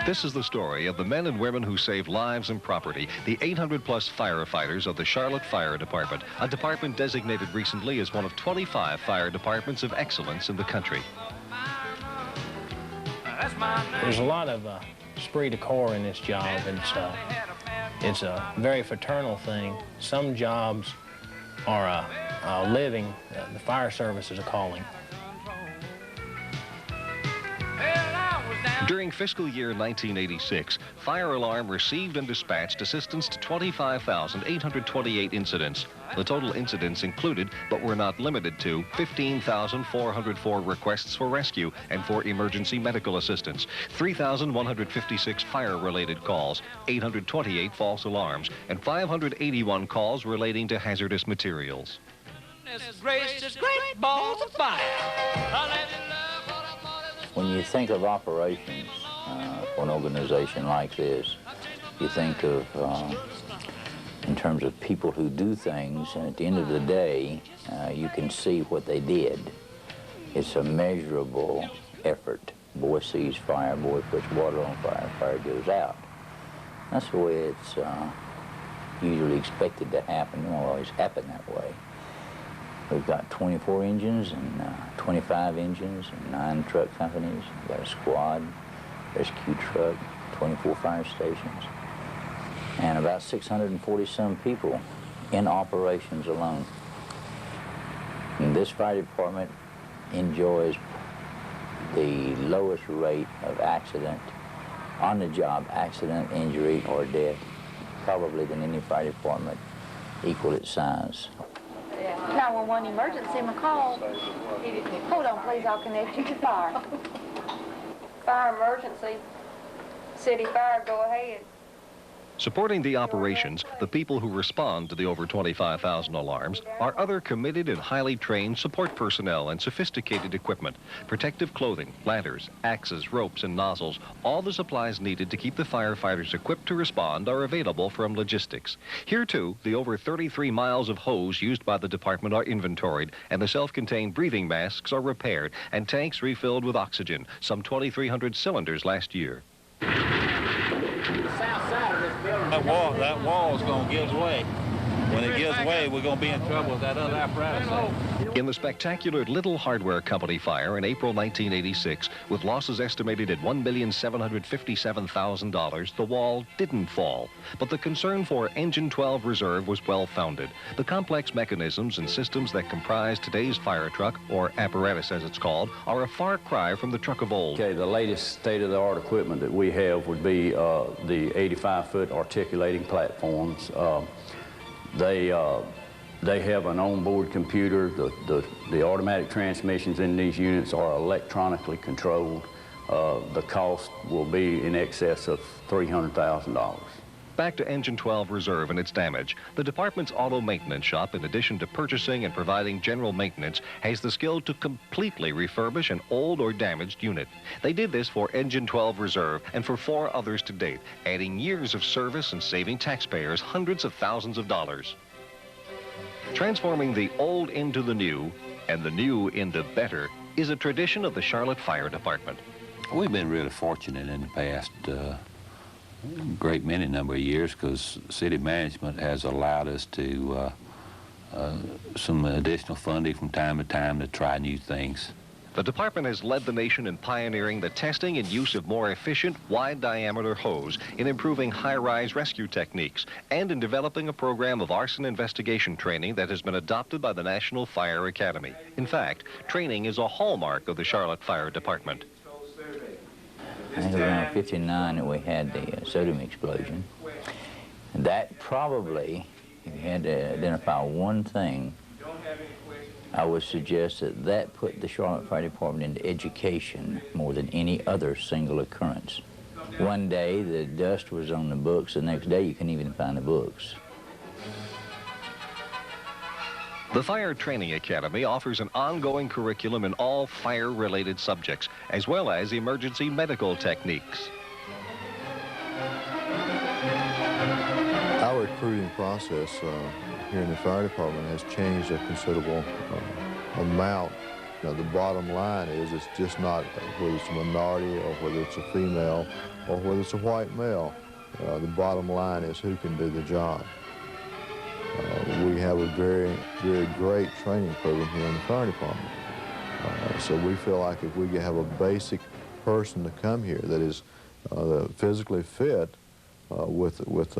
This is the story of the men and women who save lives and property, the 800-plus firefighters of the Charlotte Fire Department, a department designated recently as one of 25 fire departments of excellence in the country. There's a lot of esprit de corps in this job. It's a very fraternal thing. Some jobs are a living. The fire service is a calling. During fiscal year 1986, Fire Alarm received and dispatched assistance to 25,828 incidents. The total incidents included, but were not limited to, 15,404 requests for rescue and for emergency medical assistance, 3,156 fire-related calls, 828 false alarms, and 581 calls relating to hazardous materials. Gracious, great balls of fire. When you think of operations for an organization like this, you think of, in terms of people who do things, and at the end of the day, you can see what they did. It's a measurable effort. Boy sees fire, boy puts water on fire, fire goes out. That's the way it's usually expected to happen. It won't always happen that way. We've got 24 engines and 25 engines and 9 truck companies. We've got a squad, rescue truck, 24 fire stations, and about 640-some people in operations alone. And this fire department enjoys the lowest rate of accident, on-the-job accident, injury, or death, probably than any fire department equal its size. 911 emergency, McCall. Hold on, please, I'll connect you to fire. Fire emergency. City fire, go ahead. Supporting the operations, the people who respond to the over 25,000 alarms are other committed and highly trained support personnel and sophisticated equipment, protective clothing, ladders, axes, ropes, and nozzles. All the supplies needed to keep the firefighters equipped to respond are available from logistics. Here, too, the over 33 miles of hose used by the department are inventoried, and the self-contained breathing masks are repaired, and tanks refilled with oxygen, some 2,300 cylinders last year. That wall is going to give way. When it gives way, we're going to be in trouble with that other apparatus. In the spectacular Little Hardware Company fire in April 1986, with losses estimated at $1,757,000, the wall didn't fall. But the concern for Engine 12 reserve was well-founded. The complex mechanisms and systems that comprise today's fire truck, or apparatus as it's called, are a far cry from the truck of old. Okay, the latest state-of-the-art equipment that we have would be the 85-foot articulating platforms. They have an onboard computer. The automatic transmissions in these units are electronically controlled. The cost will be in excess of $300,000. Back to Engine 12 Reserve and its damage. The department's auto maintenance shop, in addition to purchasing and providing general maintenance, has the skill to completely refurbish an old or damaged unit. They did this for Engine 12 Reserve and for 4 others to date, adding years of service and saving taxpayers hundreds of thousands of dollars. Transforming the old into the new and the new into better is a tradition of the Charlotte Fire Department. We've been really fortunate in the past great many number of years, because city management has allowed us to some additional funding from time to time to try new things. The department has led the nation in pioneering the testing and use of more efficient, wide-diameter hose, in improving high-rise rescue techniques, and in developing a program of arson investigation training that has been adopted by the National Fire Academy. In fact, training is a hallmark of the Charlotte Fire Department. I think around 59 that we had the sodium explosion. That probably, if you had to identify one thing, I would suggest that put the Charlotte Fire Department into education more than any other single occurrence. One day the dust was on the books, the next day you couldn't even find the books. The Fire Training Academy offers an ongoing curriculum in all fire-related subjects, as well as emergency medical techniques. Our recruiting process here in the fire department has changed a considerable amount You know, the bottom line is it's just not whether it's a minority or whether it's a female or whether it's a white male. The bottom line is who can do the job. We have a very, very great training program here in the fire department. So we feel like if we have a basic person to come here that is physically fit with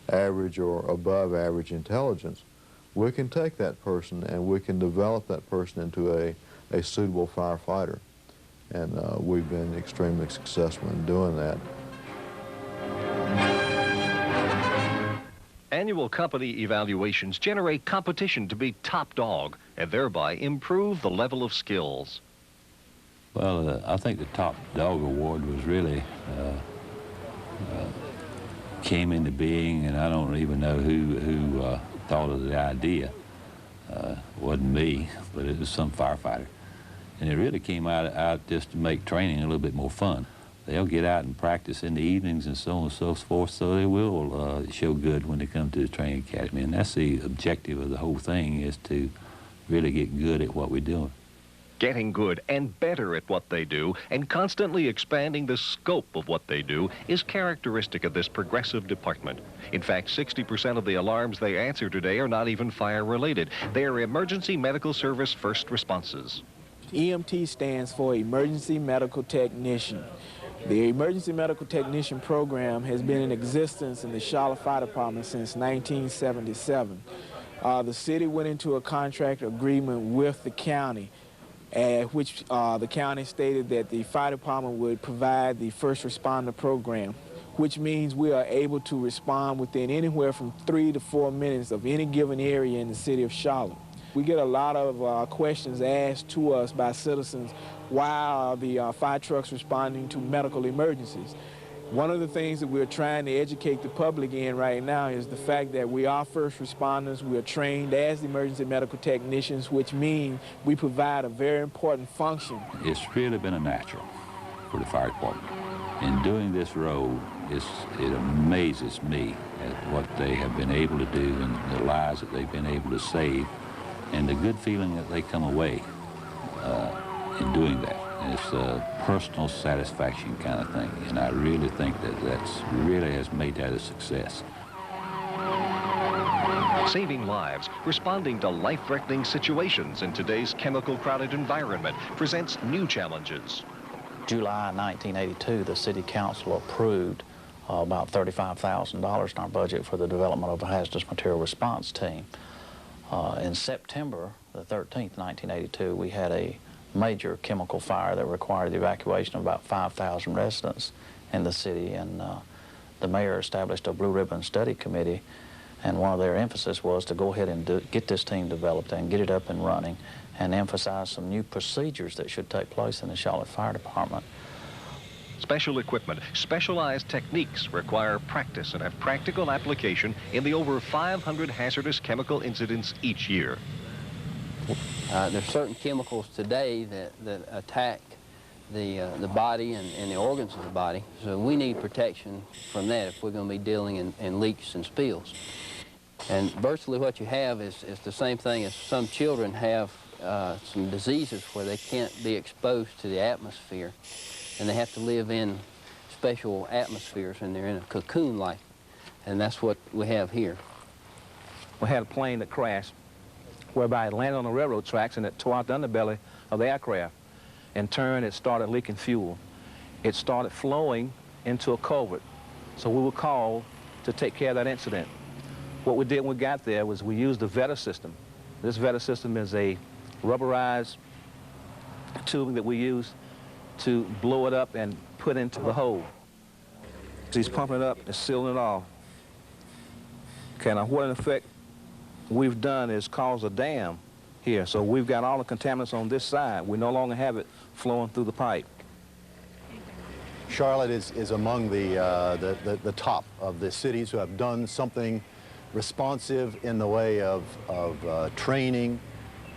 average or above average intelligence, we can take that person and we can develop that person into a suitable firefighter. And we've been extremely successful in doing that. Annual company evaluations generate competition to be top dog and thereby improve the level of skills. Well, I think the top dog award was really came into being, and I don't even know who thought of the idea. It wasn't me, but it was some firefighter. And it really came out just to make training a little bit more fun. They'll get out and practice in the evenings and so on and so forth, so they will show good when they come to the training academy. And that's the objective of the whole thing, is to really get good at what we're doing. Getting good and better at what they do and constantly expanding the scope of what they do is characteristic of this progressive department. In fact, 60% of the alarms they answer today are not even fire-related. They are emergency medical service first responses. EMT stands for Emergency Medical Technician. The Emergency Medical Technician program has been in existence in the Charlotte Fire Department since 1977. The city went into a contract agreement with the county, which the county stated that the fire department would provide the first responder program, which means we are able to respond within anywhere from 3 to 4 minutes of any given area in the city of Charlotte. We get a lot of questions asked to us by citizens, why are the fire trucks responding to medical emergencies? One of the things that we're trying to educate the public in right now is the fact that we are first responders. We are trained as emergency medical technicians, which means we provide a very important function. It's really been a natural for the fire department. In doing this role, it amazes me at what they have been able to do and the lives that they've been able to save, and the good feeling that they come away in doing that. And it's a personal satisfaction kind of thing, and I really think that's really has made that a success. Saving lives, responding to life-threatening situations in today's chemical-crowded environment presents new challenges. July 1982, the City Council approved about $35,000 in our budget for the development of a hazardous material response team. In September the 13th, 1982, we had a major chemical fire that required the evacuation of about 5,000 residents in the city, and the mayor established a Blue Ribbon Study Committee, and one of their emphasis was to go ahead and get this team developed and get it up and running, and emphasize some new procedures that should take place in the Charlotte Fire Department. Special equipment, specialized techniques require practice and have practical application in the over 500 hazardous chemical incidents each year. There's certain chemicals today that attack the body and the organs of the body, so we need protection from that if we're going to be dealing in leaks and spills. And virtually what you have is the same thing as some children have some diseases where they can't be exposed to the atmosphere, and they have to live in special atmospheres, and they're in a cocoon-like, and that's what we have here. We had a plane that crashed, whereby it landed on the railroad tracks and it tore out the underbelly of the aircraft. In turn, it started leaking fuel. It started flowing into a culvert. So we were called to take care of that incident. What we did when we got there was we used the Veta system. This Veta system is a rubberized tubing that we use to blow it up and put into the hole. So he's pumping it up and sealing it off. Okay, now what in effect we've done is cause a dam here. So we've got all the contaminants on this side. We no longer have it flowing through the pipe. Charlotte is among the top of the cities who have done something responsive in the way of training,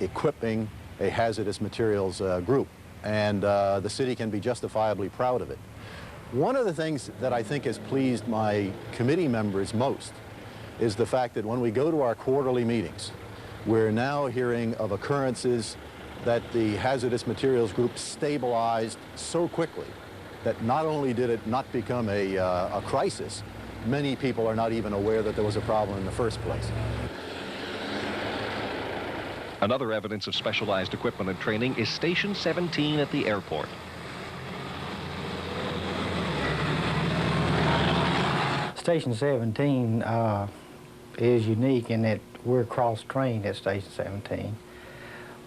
equipping a hazardous materials group. And the city can be justifiably proud of it. One of the things that I think has pleased my committee members most is the fact that when we go to our quarterly meetings, we're now hearing of occurrences that the hazardous materials group stabilized so quickly that not only did it not become a crisis, many people are not even aware that there was a problem in the first place. Another evidence of specialized equipment and training is Station 17 at the airport. Station 17 is unique in that we're cross-trained at Station 17.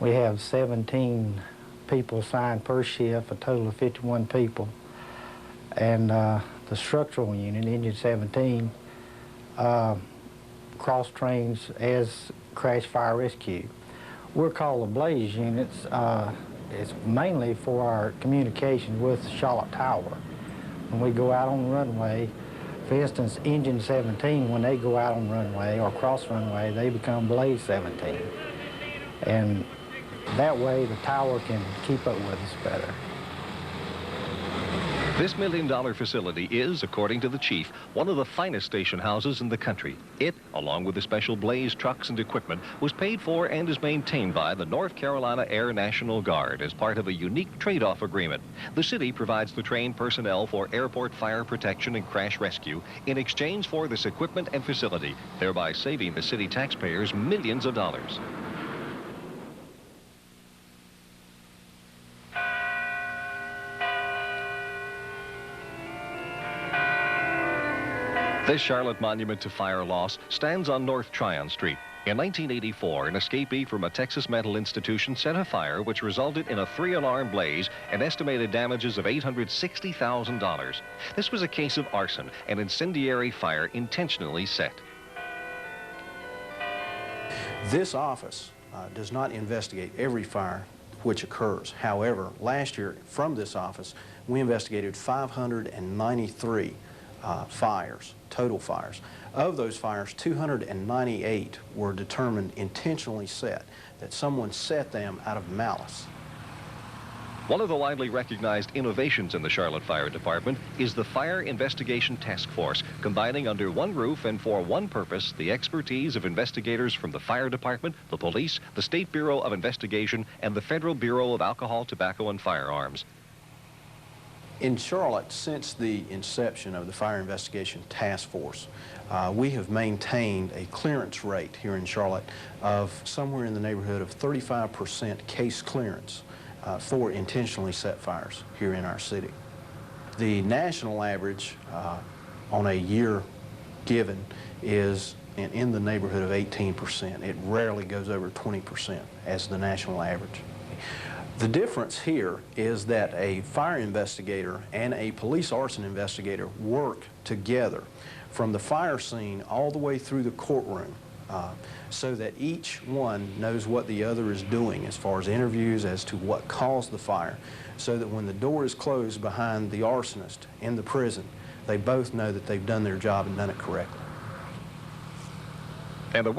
We have 17 people assigned per shift, a total of 51 people. And the structural unit, Engine 17, cross-trains as crash fire rescue. We're called the Blaze units. It's mainly for our communication with Charlotte Tower. When we go out on the runway, for instance, Engine 17, when they go out on runway or cross runway, they become Blaze 17. And that way the tower can keep up with us better. This $1 million facility is, according to the chief, one of the finest station houses in the country. It, along with the special Blaze trucks and equipment, was paid for and is maintained by the North Carolina Air National Guard as part of a unique trade-off agreement. The city provides the trained personnel for airport fire protection and crash rescue in exchange for this equipment and facility, thereby saving the city taxpayers millions of dollars. This Charlotte monument to fire loss stands on North Tryon Street. In 1984, an escapee from a Texas mental institution set a fire which resulted in a 3-alarm blaze and estimated damages of $860,000. This was a case of arson, an incendiary fire intentionally set. This office does not investigate every fire which occurs. However, last year from this office, we investigated 593 fires, total fires. Of those fires, 298 were determined intentionally set, that someone set them out of malice. One of the widely recognized innovations in the Charlotte Fire Department is the Fire Investigation Task Force, combining under one roof and for one purpose the expertise of investigators from the Fire Department, the police, the State Bureau of Investigation, and the Federal Bureau of Alcohol, Tobacco, and Firearms. In Charlotte, since the inception of the Fire Investigation Task Force, we have maintained a clearance rate here in Charlotte of somewhere in the neighborhood of 35% case clearance for intentionally set fires here in our city. The national average on a year given is in the neighborhood of 18%. It rarely goes over 20% as the national average. The difference here is that a fire investigator and a police arson investigator work together from the fire scene all the way through the courtroom so that each one knows what the other is doing as far as interviews as to what caused the fire, so that when the door is closed behind the arsonist in the prison, they both know that they've done their job and done it correctly. And the